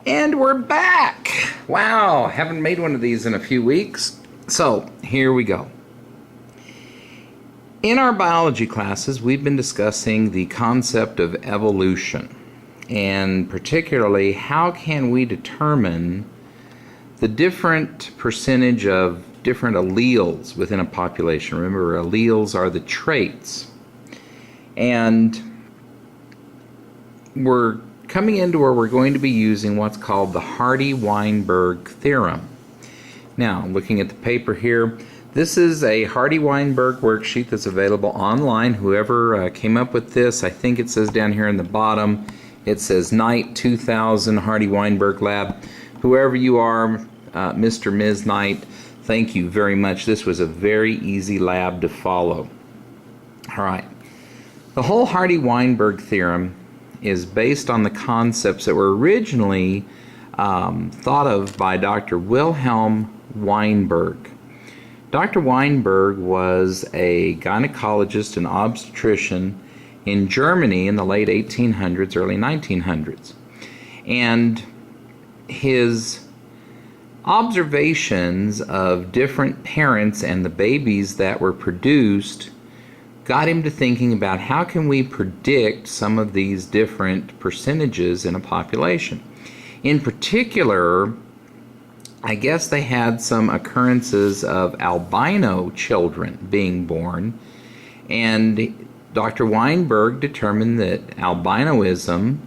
And we're back! Wow, haven't made one of these in a few weeks. So, here we go. In our biology classes, we've been discussing the concept of evolution, and particularly how can we determine the different percentage of different alleles within a population. Remember, alleles are the traits. And we're coming into where we're going to be using what's called the Hardy-Weinberg Theorem. Now, looking at the paper here, this is a Hardy-Weinberg worksheet that's available online. Whoever came up with this, I think it says down here in the bottom, it says Knight 2000 Hardy-Weinberg Lab. Whoever you are, Mr. Ms. Knight, thank you very much. This was a very easy lab to follow. All right. The whole Hardy-Weinberg theorem is based on the concepts that were originally thought of by Dr. Wilhelm Weinberg. Dr. Weinberg was a gynecologist and obstetrician in Germany in the late 1800s, early 1900s. And his observations of different parents and the babies that were produced got him to thinking about how can we predict some of these different percentages in a population. In particular, I guess they had some occurrences of albino children being born, and Dr. Weinberg determined that albinoism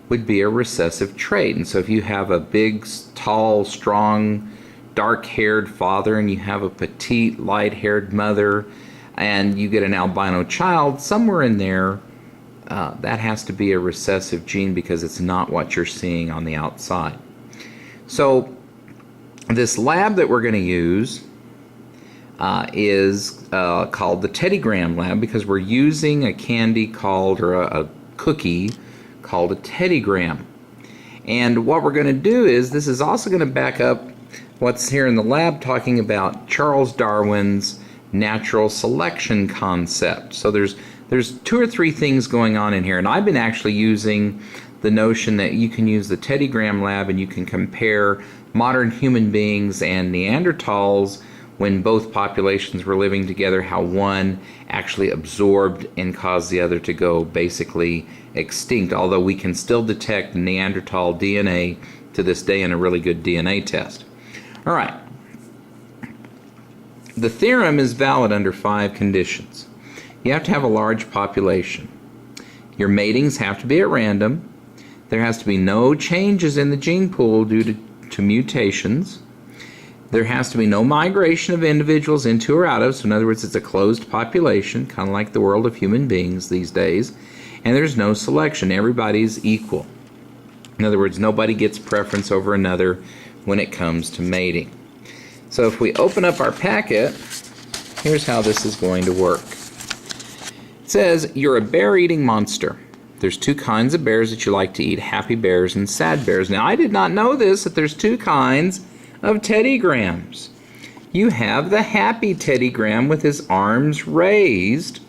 would be a recessive trait. And so if you have a big, tall, strong, dark-haired father and you have a petite, light-haired mother, and you get an albino child, somewhere in there, that has to be a recessive gene because it's not what you're seeing on the outside. So this lab that we're going to use is called the Teddygram lab because we're using a candy called, or a cookie called a Teddygram. And what we're going to do is, this is also going to back up what's here in the lab talking about Charles Darwin's natural selection concept. So there's two or three things going on in here, and I've been actually using the notion that you can use the Teddygram lab and you can compare modern human beings and Neanderthals when both populations were living together, how one actually absorbed and caused the other to go basically extinct, although we can still detect Neanderthal DNA to this day in a really good DNA test. All right. The theorem is valid under 5 conditions. You have to have a large population. Your matings have to be at random. There has to be no changes in the gene pool due to mutations. There has to be no migration of individuals into or out of, so in other words, it's a closed population, kind of like the world of human beings these days. And there's no selection. Everybody's equal. In other words, nobody gets preference over another when it comes to mating. So if we open up our packet, here's how this is going to work. It says, you're a bear-eating monster. There's 2 kinds of bears that you like to eat, happy bears and sad bears. Now, I did not know this, that there's 2 kinds of teddygrams. You have the happy teddygram with his arms raised,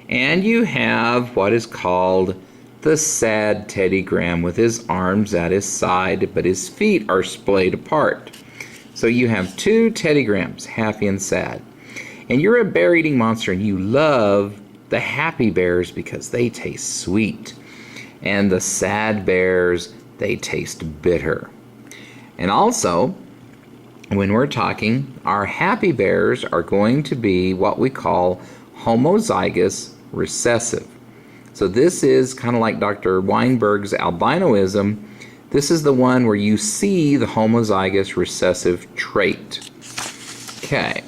and you have what is called the sad teddygram with his arms at his side, but his feet are splayed apart. So you have 2 teddygrams, happy and sad. And you're a bear-eating monster and you love the happy bears because they taste sweet. And the sad bears, they taste bitter. And also, when we're talking, our happy bears are going to be what we call homozygous recessive. So this is kind of like Dr. Weinberg's albinoism. This is the one where you see the homozygous recessive trait. Okay.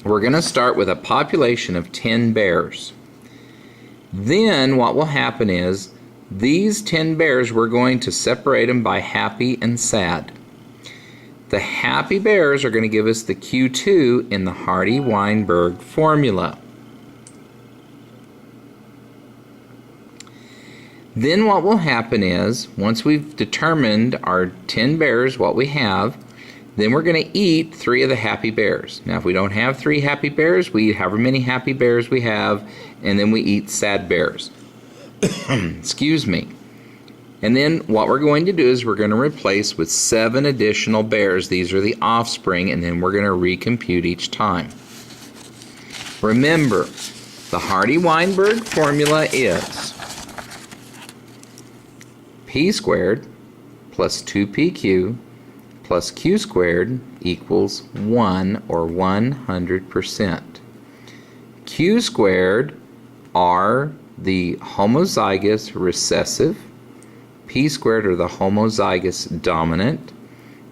We're going to start with a population of 10 bears. Then what will happen is these 10 bears, we're going to separate them by happy and sad. The happy bears are going to give us the Q2 in the Hardy-Weinberg formula. Then what will happen is, once we've determined our 10 bears, what we have, then we're going to eat 3 of the happy bears. Now, if we don't have 3 happy bears, we eat however many happy bears we have, and then we eat sad bears. Excuse me. And then what we're going to do is we're going to replace with 7 additional bears. These are the offspring, and then we're going to recompute each time. Remember, the Hardy-Weinberg formula is p squared plus 2pq plus q squared equals 1, or 100%. Q squared are the homozygous recessive, p squared are the homozygous dominant,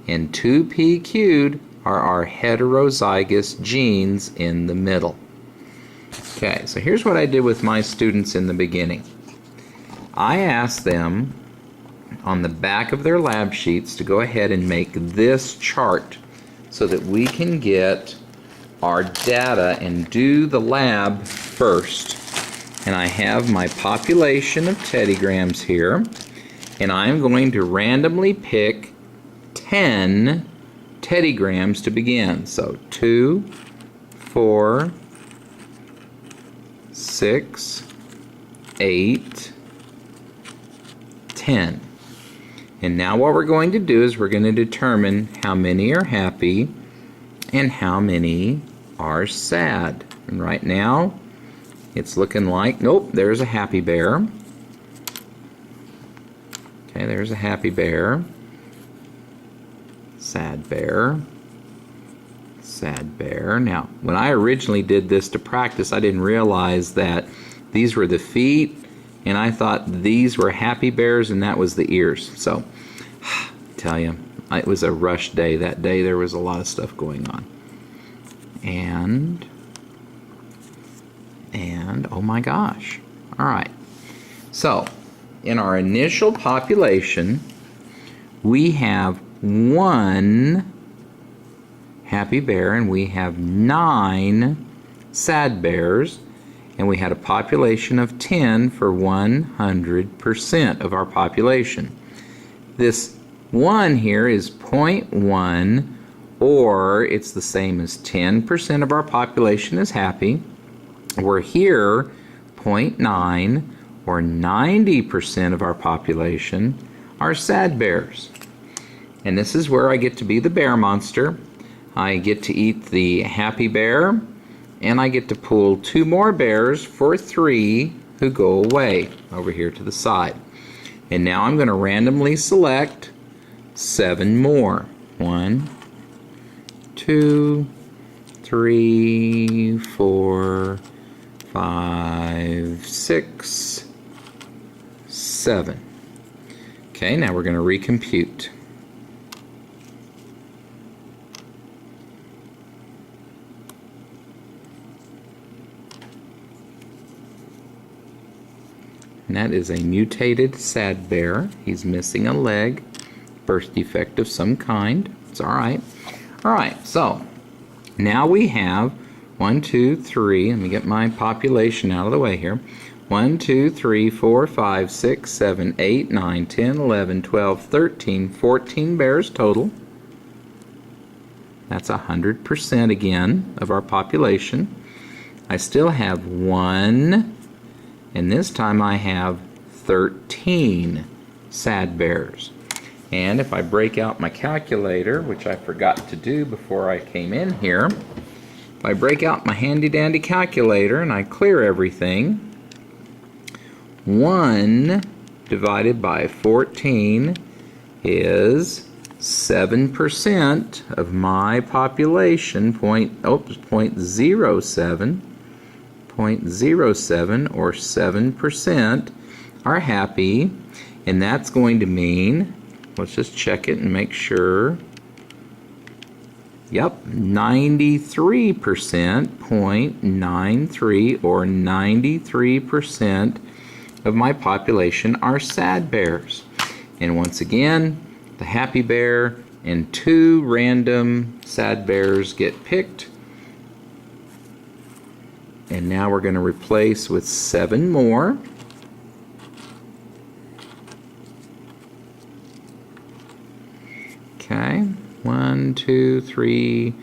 and 2p cubed are our heterozygous genes in the middle. Okay, so here's what I did with my students in the beginning. I asked them on the back of their lab sheets to go ahead and make this chart so that we can get our data and do the lab first. And I have my population of teddygrams here, and I'm going to randomly pick 10 teddygrams to begin. So 2, 4, 6, 8, 10. And now what we're going to do is we're going to determine how many are happy and how many are sad. And right now it's looking like, nope, there's a happy bear. Okay, there's a happy bear. Sad bear. Sad bear. Now, when I originally did this to practice, I didn't realize that these were the feet, and I thought these were happy bears and that was the ears. So, I tell you, it was a rush day that day. There was a lot of stuff going on. And oh my gosh. All right. So, in our initial population, we have 1 happy bear and we have 9 sad bears, and we had a population of 10 for 100% of our population. This 1 here is 0.1, or it's the same as 10% of our population is happy. We're here 0.9, or 90% of our population are sad bears. And this is where I get to be the bear monster. I get to eat the happy bear, and I get to pull 2 more bears for 3 who go away over here to the side. And now I'm going to randomly select 7 more. 1, 2, 3, 4, 5, 6, 7. Okay, now we're going to recompute. And that is a mutated sad bear. He's missing a leg, birth defect of some kind. It's all right. All right, so now we have 1, 2, 3. Let me get my population out of the way here. 1, 2, 3, 4, 5, 6, 7, 8, 9, 10, 11, 12, 13, 14 bears total. That's 100% again of our population. I still have 1. And this time I have 13 sad bears. And if I break out my calculator, which I forgot to do before I came in here, if I break out my handy dandy calculator and I clear everything, 1 divided by 14 is 7% of my population, 0.07. 0.07, or 7% are happy, and that's going to mean, let's just check it and make sure. Yep, 93%, 0.93, or 93% of my population are sad bears. And once again, the happy bear and 2 random sad bears get picked. And now we're going to replace with 7 more. Okay, 1, 2, 3,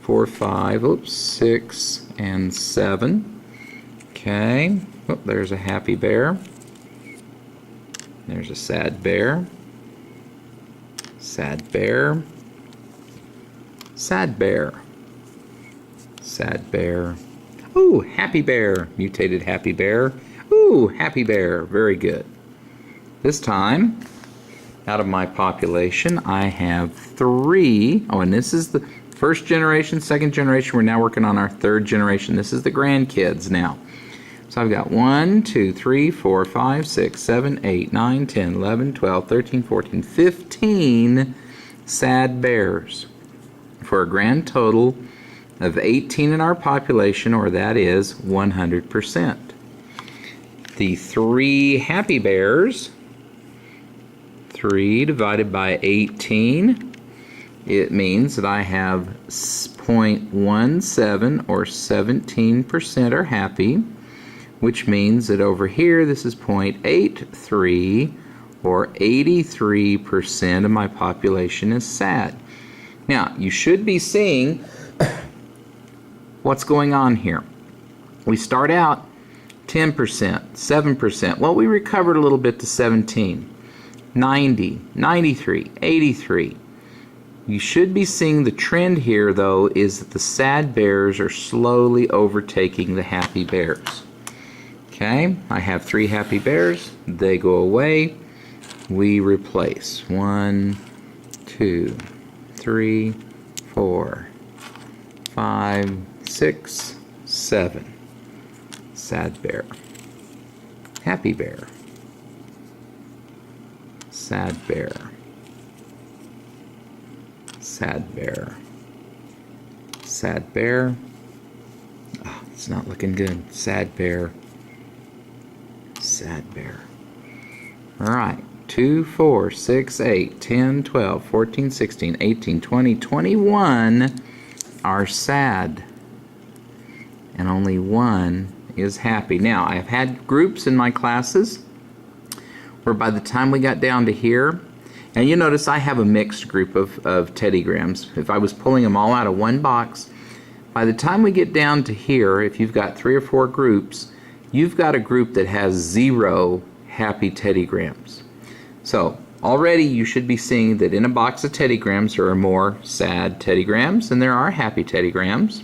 4, 5, 6, and 7. Okay, oh, there's a happy bear. There's a sad bear. Sad bear. Sad bear. Sad bear. Ooh, happy bear. Mutated happy bear. Ooh, happy bear. Very good. This time, out of my population, I have 3. Oh, and this is the first generation, second generation. We're now working on our third generation. This is the grandkids now. So I've got 1, 2, 3, 4, 5, 6, 7, 8, 9, 10, 11, 12, 13, 14, 15 sad bears for a grand total of 18 in our population, or that is 100%. The 3 happy bears, 3 divided by 18, it means that I have 0.17 or 17% are happy, which means that over here this is 0.83 or 83% of my population is sad. Now, you should be seeing what's going on here. We start out 10%, 7%. Well, we recovered a little bit to 17, 90, 93, 83. You should be seeing the trend here, though, is that the sad bears are slowly overtaking the happy bears. Okay, I have 3 happy bears. They go away. We replace 1, 2, 3, 4, 5, 6, 7. Sad bear. Happy bear. Sad bear. Sad bear. Sad bear. Oh, it's not looking good. Sad bear. Sad bear. Alright. 2, 4, 6, 8, 10, 12, 14, 16, 18, 20, 21 are sad. And only 1 is happy. Now, I've had groups in my classes where by the time we got down to here, and you notice I have a mixed group of teddygrams. If I was pulling them all out of one box, by the time we get down to here, if you've got 3 or 4 groups, you've got a group that has 0 happy teddygrams. So already you should be seeing that in a box of teddygrams there are more sad teddygrams than there are happy teddygrams.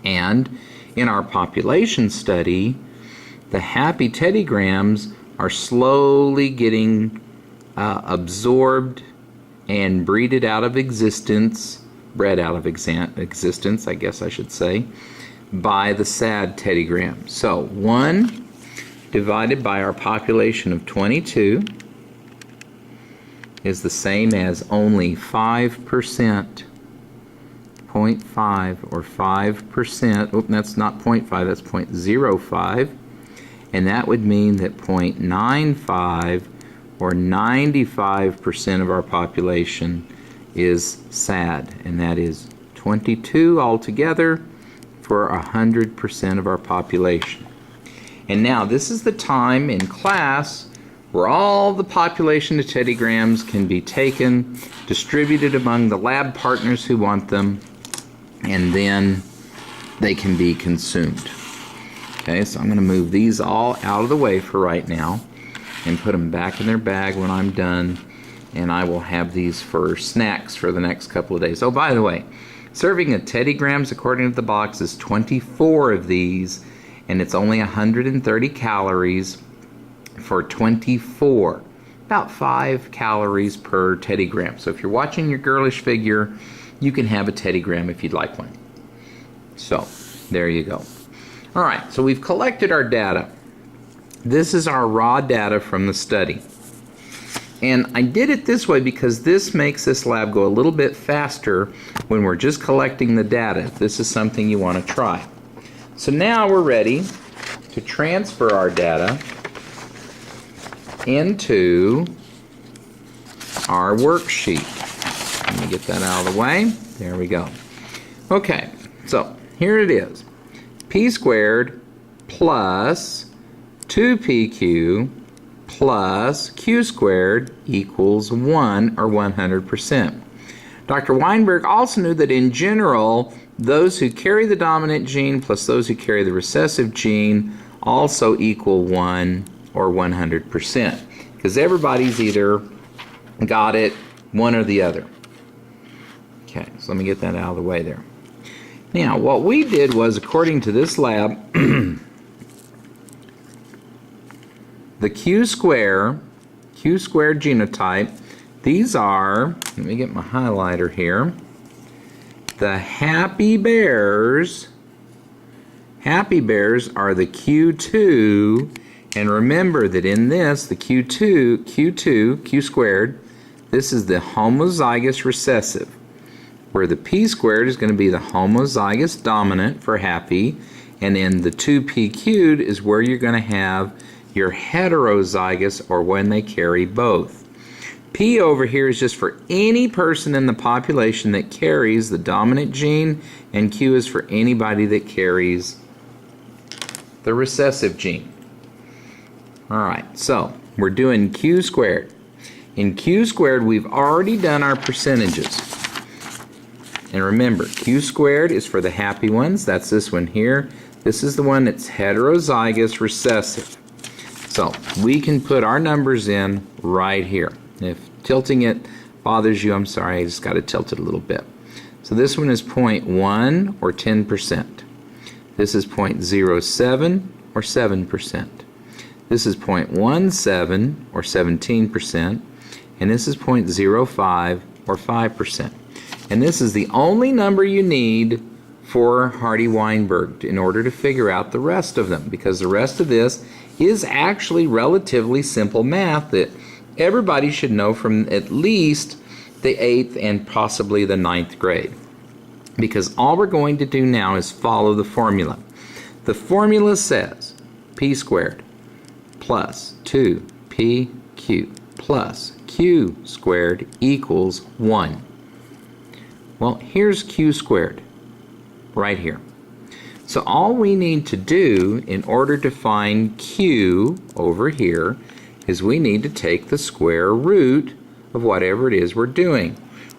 And in our population study, the happy teddygrams are slowly getting absorbed and bred out of existence, I guess I should say, by the sad teddygram. So 1 divided by our population of 22 is the same as only 5%, 0.5 or 5%. Oh, that's not 0.5, that's 0.05. And that would mean that 0.95 or 95% of our population is sad. And that is 22 altogether for 100% of our population. And now this is the time in class where all the population of teddygrams can be taken, distributed among the lab partners who want them, and then they can be consumed. Okay, so I'm going to move these all out of the way for right now and put them back in their bag when I'm done, and I will have these for snacks for the next couple of days. Oh, by the way, serving of teddygrams according to the box is 24 of these, and it's only 130 calories for 24. About 5 calories per teddygram. So if you're watching your girlish figure, you can have a teddygram if you'd like one. So, there you go. Alright, so we've collected our data. This is our raw data from the study. And I did it this way because this makes this lab go a little bit faster when we're just collecting the data, if this is something you want to try. So now we're ready to transfer our data into our worksheet. Let me get that out of the way. There we go. Okay, so here it is. P squared plus 2pq plus q squared equals 1, or 100%. Dr. Weinberg also knew that in general, those who carry the dominant gene plus those who carry the recessive gene also equal 1, or 100%. Because because everybody's either got it, one or the other. Okay, so let me get that out of the way there. Now, what we did was, according to this lab, the Q squared genotype, these are, let me get my highlighter here, the happy bears. Happy bears are the Q2, and remember that in this, the Q squared, this is the homozygous recessive, where the P squared is going to be the homozygous dominant for happy, and in the 2PQ'd is where you're going to have your heterozygous, or when they carry both. P over here is just for any person in the population that carries the dominant gene, and Q is for anybody that carries the recessive gene. Alright, so we're doing Q squared. In Q squared, we've already done our percentages. And remember, Q squared is for the happy ones. That's this one here. This is the one that's heterozygous recessive. So we can put our numbers in right here. If tilting it bothers you, I'm sorry, I just got to tilt it a little bit. So this one is 0.1 or 10%. This is 0.07 or 7%. This is 0.17 or 17%. And this is 0.05 or 5%. And this is the only number you need for Hardy-Weinberg in order to figure out the rest of them, because the rest of this is actually relatively simple math that everybody should know from at least the 8th and possibly the 9th grade. Because all we're going to do now is follow the formula. The formula says P squared plus 2PQ plus Q squared equals 1. Well, here's Q squared right here. So all we need to do in order to find Q over here is we need to take the square root of whatever it is we're doing.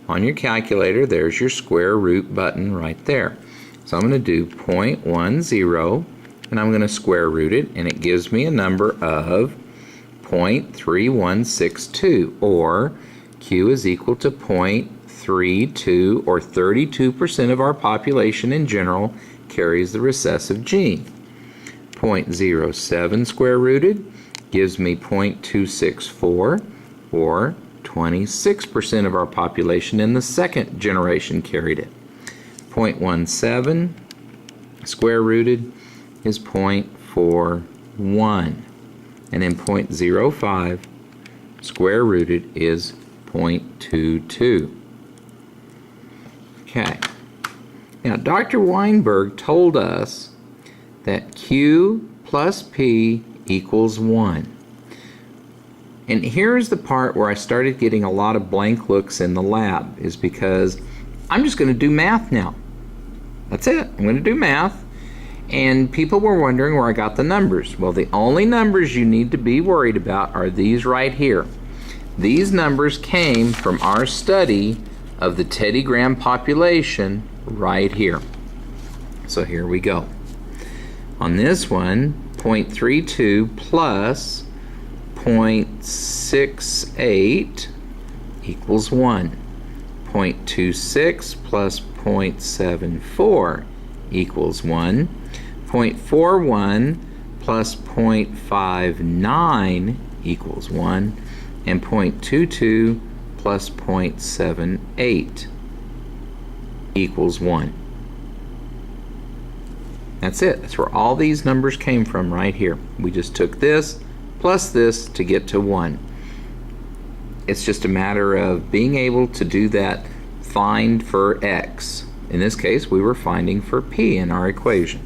On your calculator, there's your square root button right there. So I'm going to do 0.10 and I'm going to square root it, and it gives me a number of 0.3162, or Q is equal to 0.32, or 32% of our population in general carries the recessive gene. 0.07 square rooted gives me 0.264, or 26% of our population in the second generation carried it. 0.17 square rooted is 0.41, and then 0.05 square rooted is 0.22. Okay. Now, Dr. Weinberg told us that Q plus P equals 1. And here's the part where I started getting a lot of blank looks in the lab, is because I'm just going to do math now. That's it. I'm going to do math. And people were wondering where I got the numbers. Well, the only numbers you need to be worried about are these right here. These numbers came from our study of the Teddy Graham population right here. So here we go. On this one, 0.32 plus 0.68 equals 1. 0.26 plus 0.74 equals 1. 0.41 plus 0.59 equals 1. And 0.22 plus 0.78 equals 1. That's it. That's where all these numbers came from right here. We just took this plus this to get to 1. It's just a matter of being able to do that find for X. In this case, we were finding for P in our equation.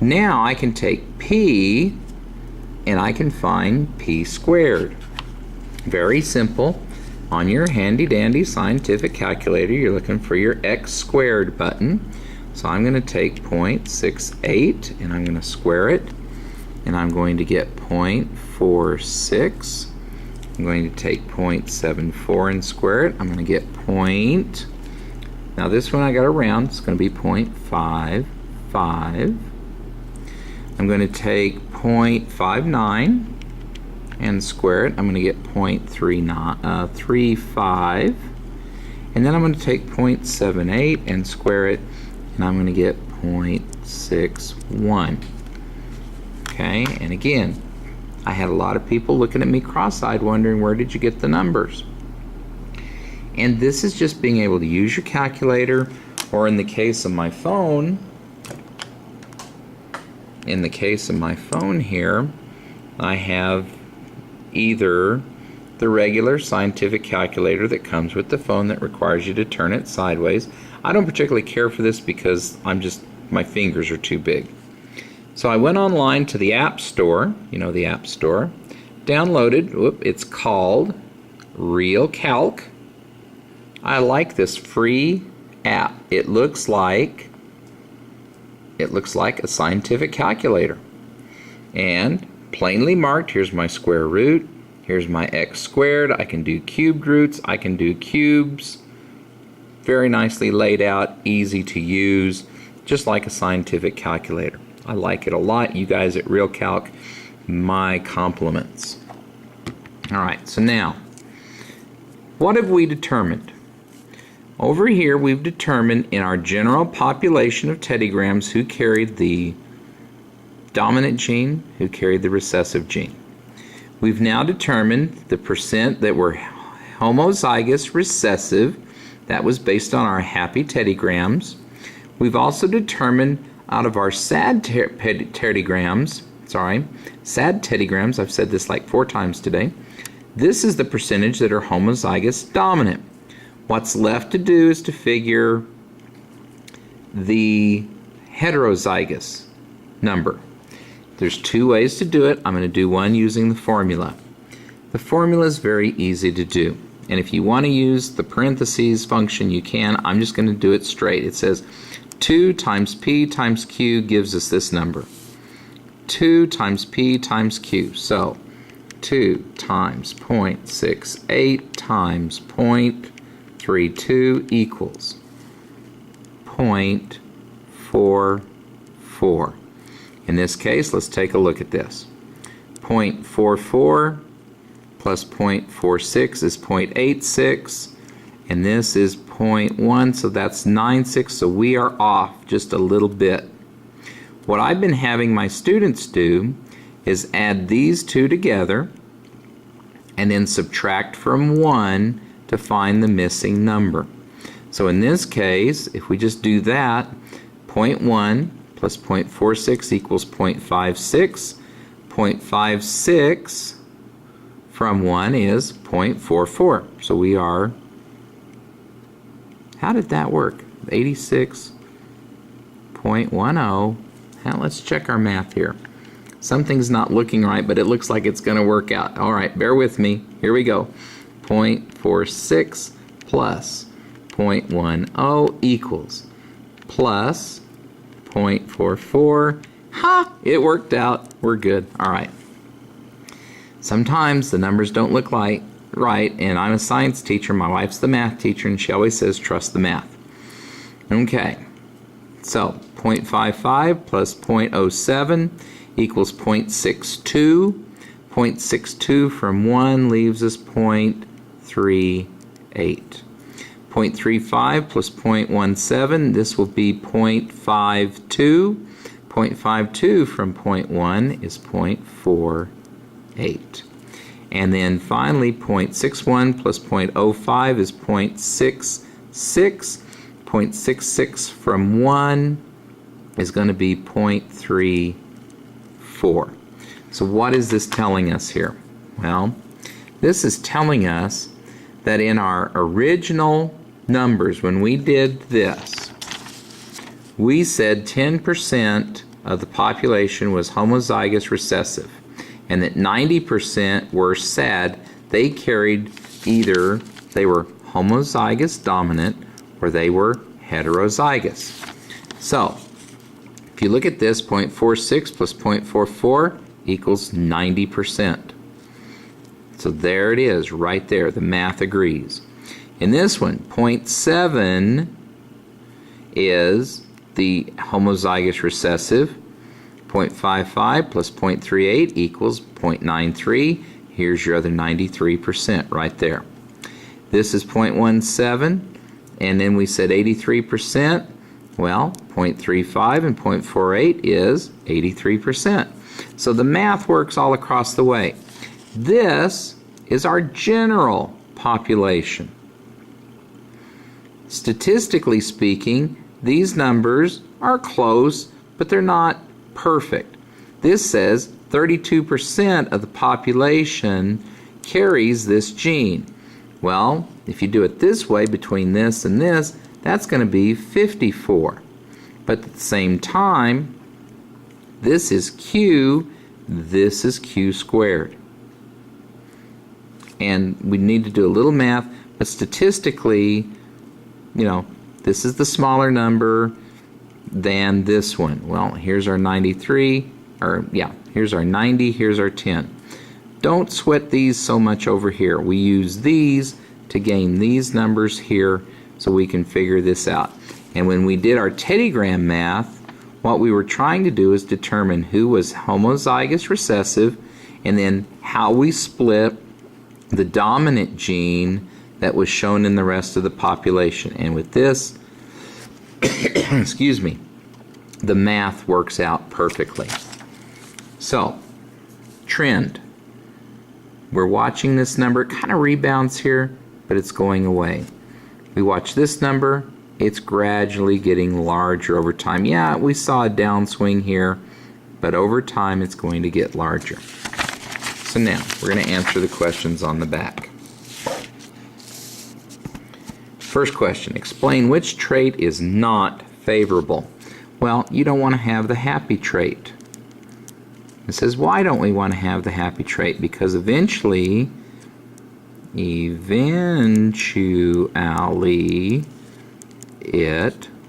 Now I can take P and I can find P squared. Very simple. On your handy dandy scientific calculator, you're looking for your X squared button. So I'm going to take 0.68 and I'm going to square it, and I'm going to get 0.46. I'm going to take 0.74 and square it. I'm going to get point. Now this one I got to round. It's going to be 0.55. I'm going to take 0.59 and square it. I'm going to get 0.35. And then I'm going to take 0.78 and square it, and I'm going to get 0.61. Okay, and again, I had a lot of people looking at me cross-eyed wondering, where did you get the numbers? And this is just being able to use your calculator, or in the case of my phone, here, I have either the regular scientific calculator that comes with the phone that requires you to turn it sideways. I don't particularly care for this because my fingers are too big. So I went online to the App Store, the App Store, downloaded, it's called RealCalc. I like this free app. It looks like a scientific calculator. And plainly marked, here's my square root, here's my x squared, I can do cubed roots, I can do cubes. Very nicely laid out, easy to use, just like a scientific calculator. I like it a lot. You guys at RealCalc, my compliments. Alright, so now, what have we determined? Over here we've determined in our general population of teddygrams who carried the dominant gene, who carried the recessive gene. We've now determined the percent that were homozygous recessive. That was based on our happy teddygrams. We've also determined out of our sad teddygrams, I've said this like 4 times today, this is the percentage that are homozygous dominant. What's left to do is to figure the heterozygous number. There's 2 ways to do it. I'm going to do one using the formula. The formula is very easy to do. And if you want to use the parentheses function, you can. I'm just going to do it straight. It says 2 times p times q gives us this number. 2 times p times q. So 2 times 0.68 times 0.32 equals 0.44. In this case, let's take a look at this. 0.44 plus 0.46 is 0.86, and this is 0.1, so that's 9.6, so we are off just a little bit. What I've been having my students do is add these 2 together and then subtract from 1 to find the missing number. So in this case, if we just do that, 0.1 plus 0.46 equals 0.56. 0.56 from 1 is 0.44. So we are, how did that work? 86.10. Now let's check our math here. Something's not looking right, but it looks like it's going to work out. All right, bear with me. Here we go. 0.46 plus 0.10 equals plus 0.44. Ha! It worked out. We're good. All right. Sometimes the numbers don't look right, and I'm a science teacher. My wife's the math teacher, and she always says, trust the math. Okay. So 0.55 plus 0.07 equals 0.62. 0.62 from 1 leaves us 0.38. 0.35 plus 0.17, this will be 0.52. 0.52 from 0.1 is 0.48. And then finally 0.61 plus 0.05 is 0.66. 0.66 from 1 is going to be 0.34. So what is this telling us here? Well, this is telling us that in our original numbers, when we did this, we said 10% of the population was homozygous recessive, and that 90% were SAD. They carried either they were homozygous dominant or they were heterozygous. So, if you look at this, 0.46 plus 0.44 equals 90%. So there it is, right there. The math agrees. In this one, 0.7 is the homozygous recessive. 0.55 plus 0.38 equals 0.93. here's your other 93% right there. This is 0.17, and then we said 83%. Well, 0.35 and 0.48 is 83%. So the math works all across the way. This is our general population. Statistically speaking, these numbers are close, but they're not perfect. This says 32% of the population carries this gene. Well, if you do it this way, between this and this, that's going to be 54. But at the same time, this is Q, this is Q squared. And we need to do a little math, but statistically, this is the smaller number than this one. Well, here's our 93, here's our 90, here's our 10. Don't sweat these so much over here. We use these to gain these numbers here so we can figure this out. And when we did our teddygram math, what we were trying to do is determine who was homozygous recessive and then how we split the dominant gene that was shown in the rest of the population. And with this, excuse me, the math works out perfectly. So, trend. We're watching this number, it kind of rebounds here, but it's going away. We watch this number, it's gradually getting larger over time. Yeah, we saw a downswing here, but over time it's going to get larger. So now, we're going to answer the questions on the back. First question, explain which trait is not favorable. Well, you don't want to have the happy trait. It says, why don't we want to have the happy trait? Because eventually, it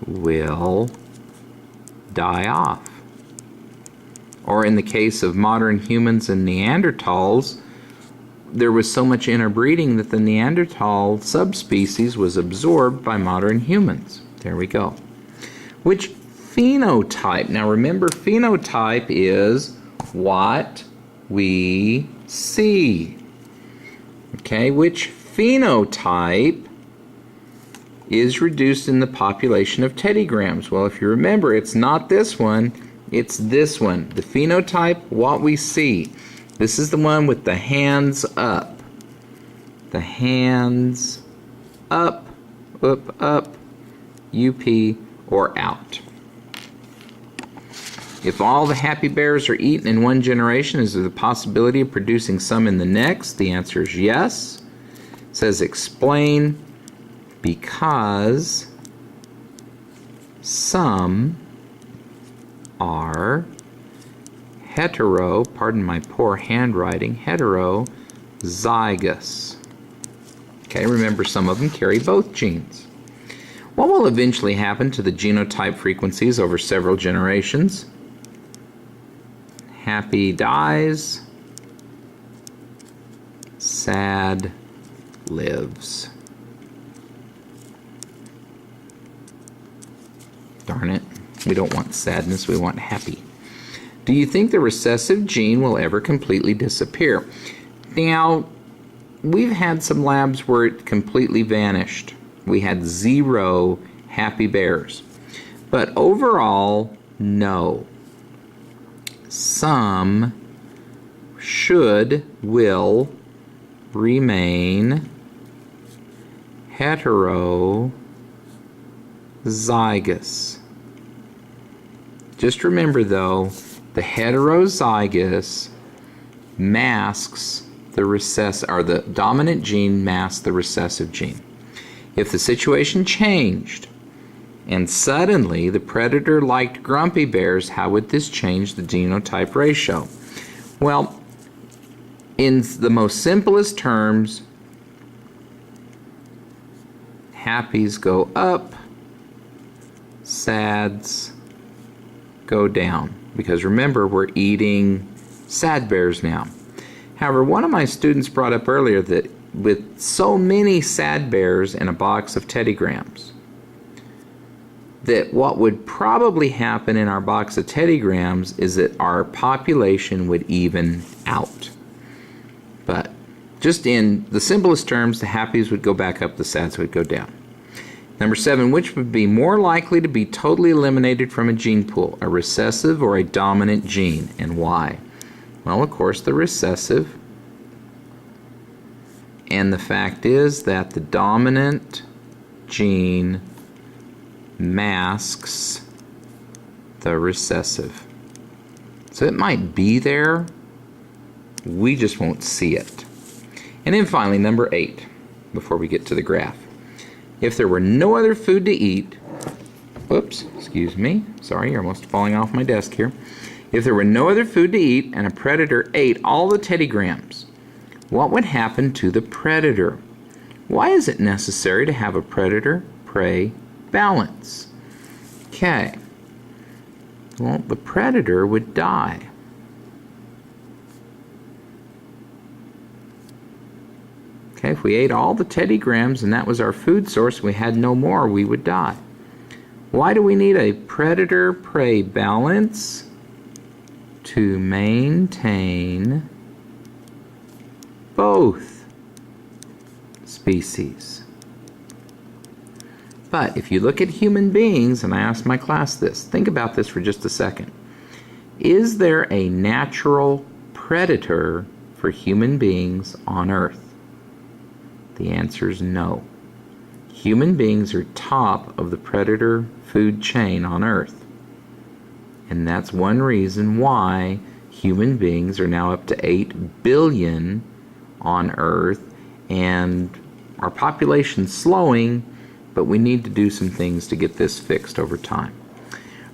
will die off. Or in the case of modern humans and Neanderthals, there was so much interbreeding that the Neanderthal subspecies was absorbed by modern humans. There we go. Which phenotype? Now remember, phenotype is what we see. Okay, which phenotype is reduced in the population of teddygrams? Well, if you remember, it's not this one, it's this one. The phenotype, what we see. This is the one with the hands up. The hands up, up, up, UP, or out. If all the happy bears are eaten in one generation, is there the possibility of producing some in the next? The answer is yes. It says explain because some are pardon my poor handwriting, heterozygous. Okay, remember some of them carry both genes. What will eventually happen to the genotype frequencies over several generations? Happy dies, sad lives. Darn it, we don't want sadness, we want happy. Do you think the recessive gene will ever completely disappear? Now, we've had some labs where it completely vanished. We had 0 happy bears. But overall, no. Some will remain heterozygous. Just remember though, the heterozygous masks the recessive, or the dominant gene masks the recessive gene. If the situation changed and suddenly the predator liked grumpy bears, how would this change the genotype ratio? Well, in the most simplest terms, happies go up, sads go down. Because remember, we're eating sad bears now. However, one of my students brought up earlier that with so many sad bears in a box of teddygrams, that what would probably happen in our box of teddygrams is that our population would even out. But Just in the simplest terms, the happies would go back up, the sads would go down. Number 7, which would be more likely to be totally eliminated from a gene pool, a recessive or a dominant gene, and why? Well, of course, the recessive. And the fact is that the dominant gene masks the recessive. So it might be there, we just won't see it. And then finally, number 8, before we get to the graph. If there were no other food to eat, whoops, excuse me, sorry, you're almost falling off my desk here. If there were no other food to eat and a predator ate all the teddygrams, what would happen to the predator? Why is it necessary to have a predator-prey balance? Okay, well, the predator would die. Okay, if we ate all the teddygrams and that was our food source, we had no more, we would die. Why do we need a predator-prey balance? To maintain both species. But if you look at human beings, and I asked my class this, think about this for just a second. Is there a natural predator for human beings on Earth? The answer is no. Human beings are top of the predator food chain on Earth. And that's one reason why human beings are now up to 8 billion on Earth, and our population's slowing, but we need to do some things to get this fixed over time.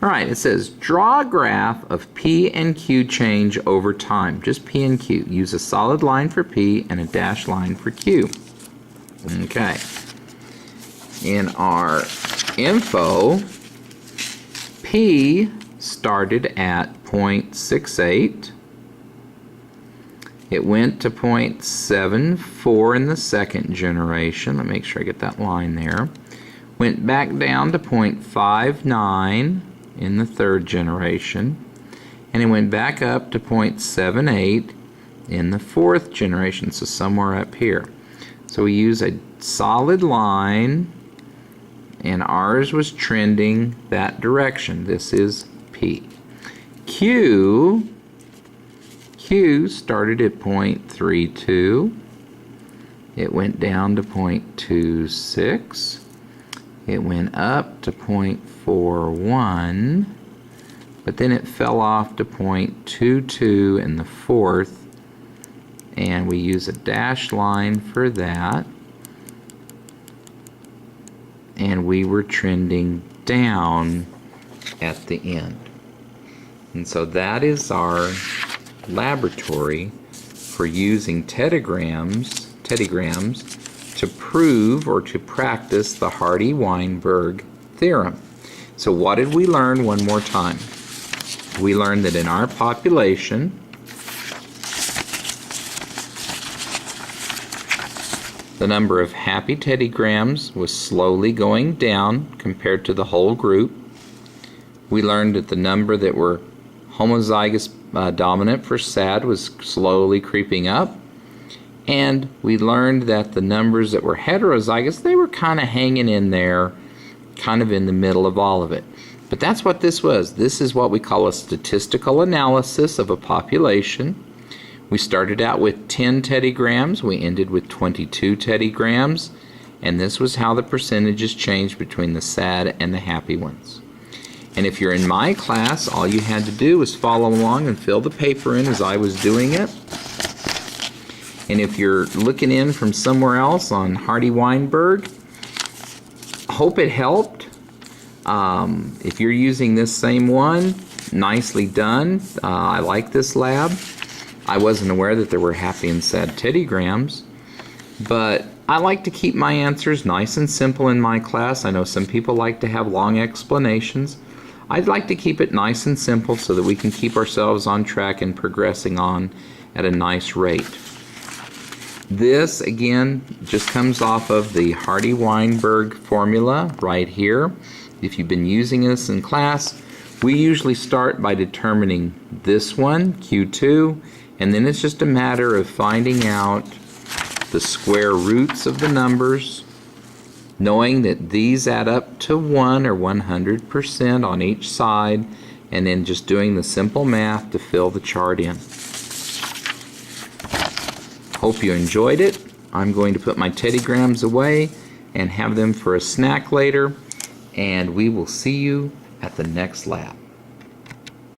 All right, it says draw a graph of P and Q change over time. Just P and Q. Use a solid line for P and a dashed line for Q. Okay. In our info, P started at 0.68. It went to 0.74 in the second generation. Let me make sure I get that line there. Went back down to 0.59 in the third generation. And it went back up to 0.78 in the fourth generation, so somewhere up here. So we use a solid line, and ours was trending that direction. This is P. Q started at 0.32. It went down to 0.26. It went up to 0.41, but then it fell off to 0.22 in the fourth, and we use a dashed line for that, and we were trending down at the end. And so that is our laboratory for using teddygrams to prove or to practice the Hardy-Weinberg theorem. So what did we learn one more time? We learned that in our population, the number of happy teddygrams was slowly going down compared to the whole group. We learned that the number that were homozygous dominant for SAD was slowly creeping up. And we learned that the numbers that were heterozygous, they were kind of hanging in there, kind of in the middle of all of it. But that's what this was. This is what we call a statistical analysis of a population. We started out with 10 teddygrams, we ended with 22 teddygrams, and this was how the percentages changed between the sad and the happy ones. And if you're in my class, all you had to do was follow along and fill the paper in as I was doing it. And if you're looking in from somewhere else on Hardy-Weinberg, hope it helped. If you're using this same one, nicely done. I like this lab. I wasn't aware that there were happy and sad teddygrams, but I like to keep my answers nice and simple in my class. I know some people like to have long explanations. I'd like to keep it nice and simple so that we can keep ourselves on track and progressing on at a nice rate. This, again, just comes off of the Hardy-Weinberg formula right here. If you've been using this in class, we usually start by determining this one, Q2, and then it's just a matter of finding out the square roots of the numbers, knowing that these add up to 1 or 100% on each side, and then just doing the simple math to fill the chart in. Hope you enjoyed it. I'm going to put my Teddy Grahams away and have them for a snack later, and we will see you at the next lab.